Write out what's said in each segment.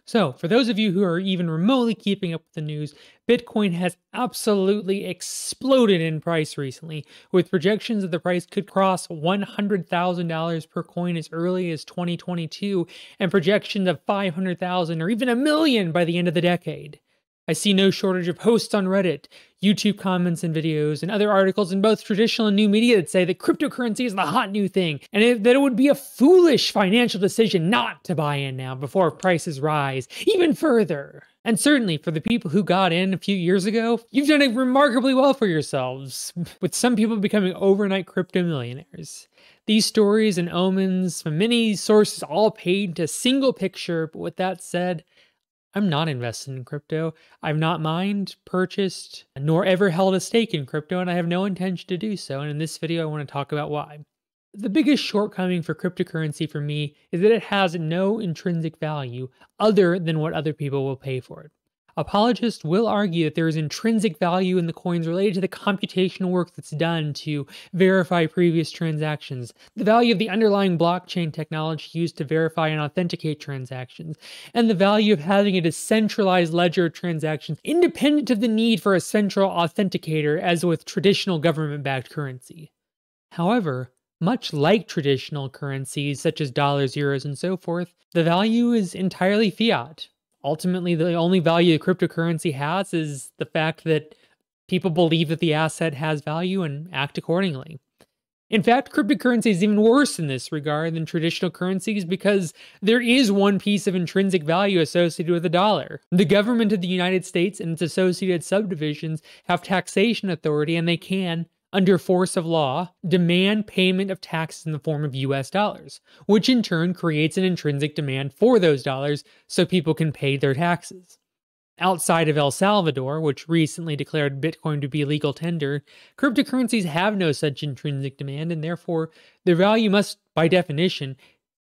So, for those of you who are even remotely keeping up with the news, Bitcoin has absolutely exploded in price recently, with projections that the price could cross $100,000 per coin as early as 2022, and projections of 500,000 or even a million by the end of the decade. I see no shortage of posts on Reddit, YouTube comments and videos, and other articles in both traditional and new media that say that cryptocurrency is the hot new thing, and that it would be a foolish financial decision not to buy in now before prices rise even further. And certainly for the people who got in a few years ago, you've done it remarkably well for yourselves, with some people becoming overnight crypto millionaires. These stories and omens from many sources all paint a single picture, but with that said, I'm not invested in crypto. I've not mined, purchased, nor ever held a stake in crypto, and I have no intention to do so. And in this video, I want to talk about why. The biggest shortcoming for cryptocurrency for me is that it has no intrinsic value other than what other people will pay for it. Apologists will argue that there is intrinsic value in the coins related to the computational work that's done to verify previous transactions, the value of the underlying blockchain technology used to verify and authenticate transactions, and the value of having a decentralized ledger of transactions independent of the need for a central authenticator as with traditional government-backed currency. However, much like traditional currencies such as dollars, euros, and so forth, the value is entirely fiat. Ultimately, the only value a cryptocurrency has is the fact that people believe that the asset has value and act accordingly. In fact, cryptocurrency is even worse in this regard than traditional currencies because there is one piece of intrinsic value associated with a dollar. The government of the United States and its associated subdivisions have taxation authority, and they can, under force of law, demand payment of taxes in the form of US dollars, which in turn creates an intrinsic demand for those dollars so people can pay their taxes. Outside of El Salvador, which recently declared Bitcoin to be legal tender, cryptocurrencies have no such intrinsic demand, and therefore their value must, by definition,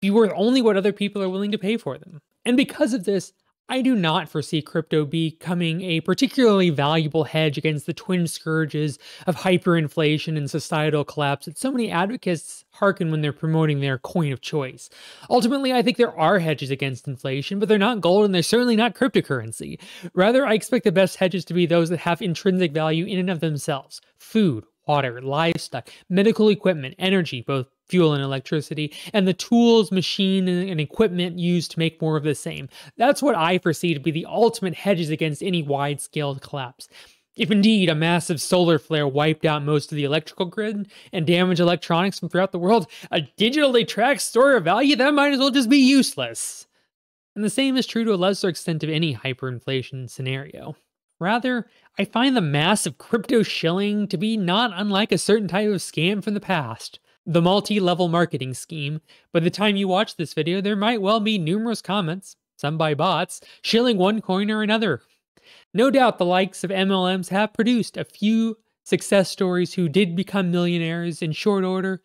be worth only what other people are willing to pay for them. And because of this, I do not foresee crypto becoming a particularly valuable hedge against the twin scourges of hyperinflation and societal collapse that so many advocates hearken when they're promoting their coin of choice. Ultimately, I think there are hedges against inflation, but they're not gold and they're certainly not cryptocurrency. Rather, I expect the best hedges to be those that have intrinsic value in and of themselves: food, water, livestock, medical equipment, energy, both fuel and electricity, and the tools, machine, and equipment used to make more of the same. That's what I foresee to be the ultimate hedges against any wide-scale collapse. If indeed a massive solar flare wiped out most of the electrical grid and damaged electronics from throughout the world, a digitally tracked store of value, that might as well just be useless. And the same is true to a lesser extent of any hyperinflation scenario. Rather, I find the massive crypto shilling to be not unlike a certain type of scam from the past. The multi-level marketing scheme. By the time you watch this video, there might well be numerous comments, some by bots, shilling one coin or another. No doubt the likes of MLMs have produced a few success stories who did become millionaires in short order,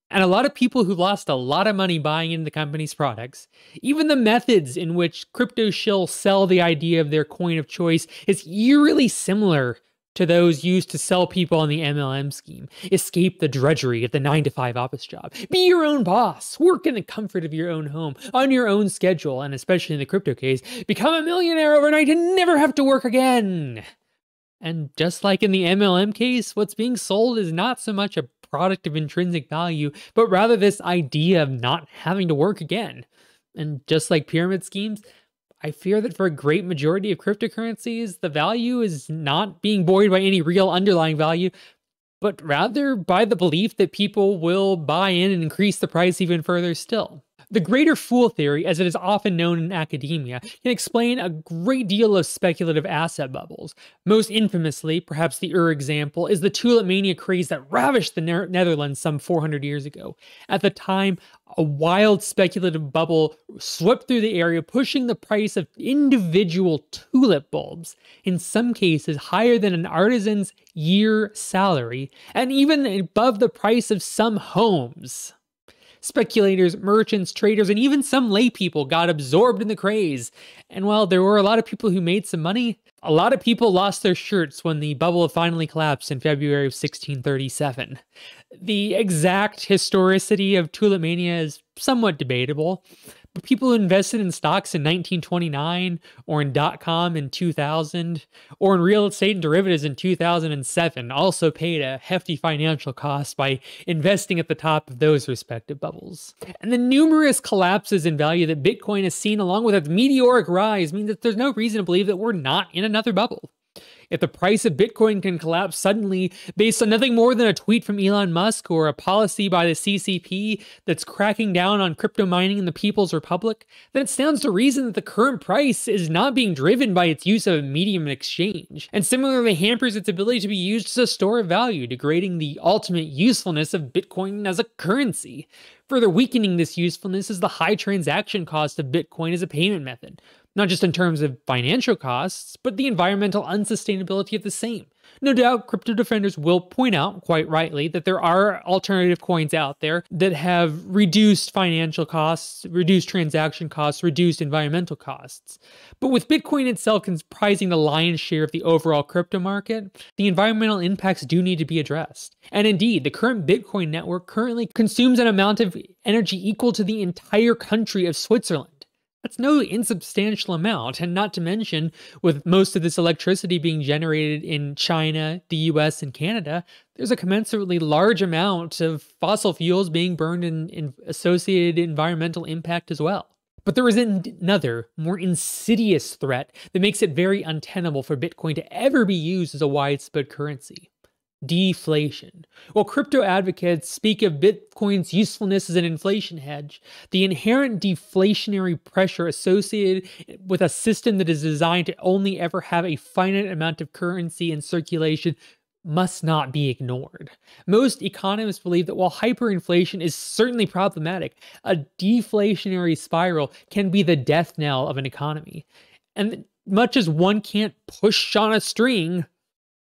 and a lot of people who lost a lot of money buying into the company's products. Even the methods in which crypto shills sell the idea of their coin of choice is eerily similar to those used to sell people on the MLM scheme. Escape the drudgery of the 9-to-5 office job. Be your own boss. Work in the comfort of your own home, on your own schedule, and especially in the crypto case, become a millionaire overnight and never have to work again. And just like in the MLM case, what's being sold is not so much a product of intrinsic value, but rather this idea of not having to work again. And just like pyramid schemes, I fear that for a great majority of cryptocurrencies, the value is not being buoyed by any real underlying value, but rather by the belief that people will buy in and increase the price even further still. The greater fool theory, as it is often known in academia, can explain a great deal of speculative asset bubbles. Most infamously, perhaps the example, is the tulip mania craze that ravished the Netherlands some 400 years ago. At the time, a wild speculative bubble swept through the area, pushing the price of individual tulip bulbs, in some cases higher than an artisan's year salary, and even above the price of some homes. Speculators, merchants, traders, and even some lay people got absorbed in the craze. And while there were a lot of people who made some money, a lot of people lost their shirts when the bubble finally collapsed in February of 1637. The exact historicity of tulip mania is somewhat debatable, But people who invested in stocks in 1929, or in .com in 2000, or in real estate and derivatives in 2007 also paid a hefty financial cost by investing at the top of those respective bubbles. And the numerous collapses in value that Bitcoin has seen along with its meteoric rise mean that there's no reason to believe that we're not in another bubble. If the price of Bitcoin can collapse suddenly based on nothing more than a tweet from Elon Musk or a policy by the CCP that's cracking down on crypto mining in the People's Republic, then it stands to reason that the current price is not being driven by its use of a medium of exchange, and similarly hampers its ability to be used as a store of value, degrading the ultimate usefulness of Bitcoin as a currency. Further weakening this usefulness is the high transaction cost of Bitcoin as a payment method, not just in terms of financial costs, but the environmental unsustainability of the same. No doubt, crypto defenders will point out, quite rightly, that there are alternative coins out there that have reduced financial costs, reduced transaction costs, reduced environmental costs. But with Bitcoin itself comprising the lion's share of the overall crypto market, the environmental impacts do need to be addressed. And indeed, the current Bitcoin network currently consumes an amount of energy equal to the entire country of Switzerland. That's no insubstantial amount, and not to mention, with most of this electricity being generated in China, the US, and Canada, there's a commensurately large amount of fossil fuels being burned in associated environmental impact as well. But there is another, more insidious threat that makes it very untenable for Bitcoin to ever be used as a widespread currency. Deflation. While crypto advocates speak of Bitcoin's usefulness as an inflation hedge, the inherent deflationary pressure associated with a system that is designed to only ever have a finite amount of currency in circulation must not be ignored. Most economists believe that while hyperinflation is certainly problematic, a deflationary spiral can be the death knell of an economy. And much as one can't push on a string,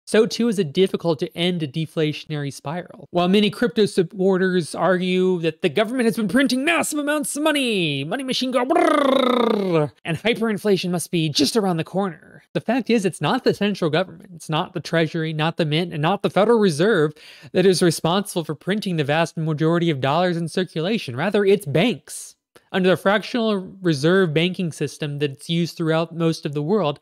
so too is it difficult to end a deflationary spiral. While many crypto supporters argue that the government has been printing massive amounts of money, money machine go brrrr, and hyperinflation must be just around the corner. The fact is, it's not the central government, it's not the Treasury, not the Mint, and not the Federal Reserve that is responsible for printing the vast majority of dollars in circulation. Rather, it's banks. Under the fractional reserve banking system that's used throughout most of the world,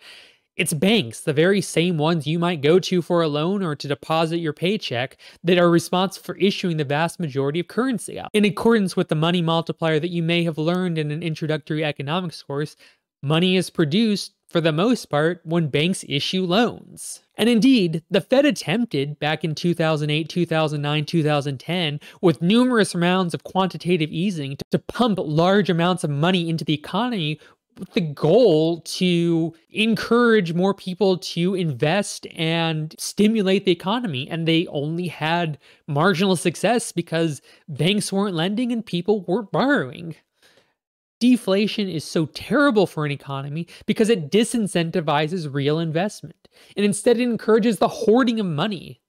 it's banks, the very same ones you might go to for a loan or to deposit your paycheck, that are responsible for issuing the vast majority of currency out. In accordance with the money multiplier that you may have learned in an introductory economics course, money is produced, for the most part, when banks issue loans. And indeed, the Fed attempted, back in 2008, 2009, 2010, with numerous rounds of quantitative easing, to pump large amounts of money into the economy with the goal to encourage more people to invest and stimulate the economy. And they only had marginal success because banks weren't lending and people weren't borrowing. Deflation is so terrible for an economy because it disincentivizes real investment, and instead it encourages the hoarding of money,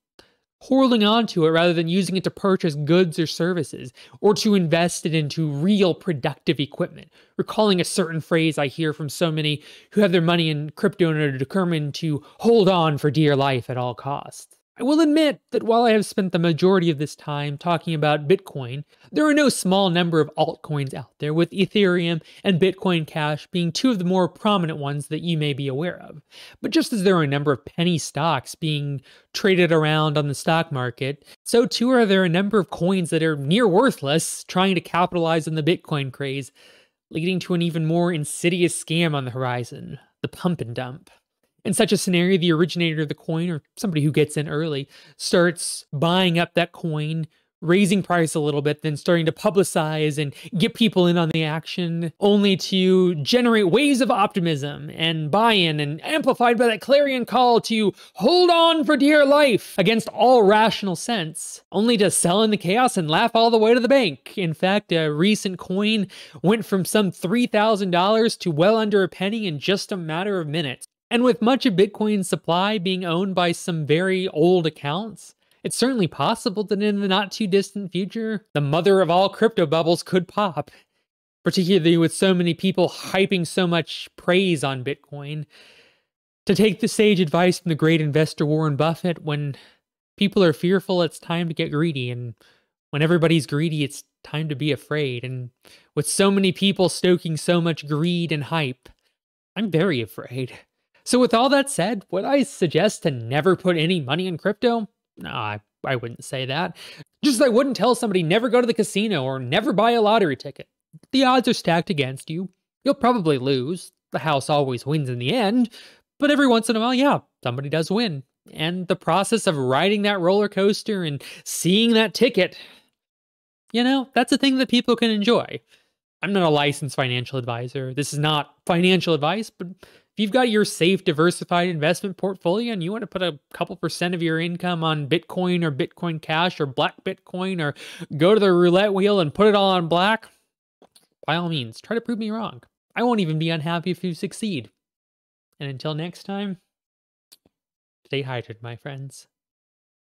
holding on to it rather than using it to purchase goods or services, or to invest it into real productive equipment. Recalling a certain phrase I hear from so many who have their money in crypto and are determined to hold on for dear life at all costs. I will admit that while I have spent the majority of this time talking about Bitcoin, there are no small number of altcoins out there, with Ethereum and Bitcoin Cash being two of the more prominent ones that you may be aware of. But just as there are a number of penny stocks being traded around on the stock market, so too are there a number of coins that are near worthless trying to capitalize on the Bitcoin craze, leading to an even more insidious scam on the horizon, the pump and dump. In such a scenario, the originator of the coin, or somebody who gets in early, starts buying up that coin, raising price a little bit, then starting to publicize and get people in on the action, only to generate waves of optimism and buy-in, and amplified by that clarion call to hold on for dear life against all rational sense, only to sell in the chaos and laugh all the way to the bank. In fact, a recent coin went from some $3,000 to well under a penny in just a matter of minutes. And with much of Bitcoin's supply being owned by some very old accounts, it's certainly possible that in the not too distant future, the mother of all crypto bubbles could pop, particularly with so many people hyping so much praise on Bitcoin. To take the sage advice from the great investor Warren Buffett, when people are fearful, it's time to get greedy, and when everybody's greedy, it's time to be afraid. And with so many people stoking so much greed and hype, I'm very afraid. So, with all that said, would I suggest to never put any money in crypto? No, I wouldn't say that. Just as I wouldn't tell somebody never go to the casino or never buy a lottery ticket. The odds are stacked against you. You'll probably lose. The house always wins in the end. But every once in a while, yeah, somebody does win. And the process of riding that roller coaster and seeing that ticket, that's a thing that people can enjoy. I'm not a licensed financial advisor. This is not financial advice, but if you've got your safe, diversified investment portfolio and you want to put a couple percent of your income on Bitcoin or Bitcoin Cash or Black Bitcoin or go to the roulette wheel and put it all on black, by all means, try to prove me wrong. I won't even be unhappy if you succeed. And until next time, stay hydrated, my friends.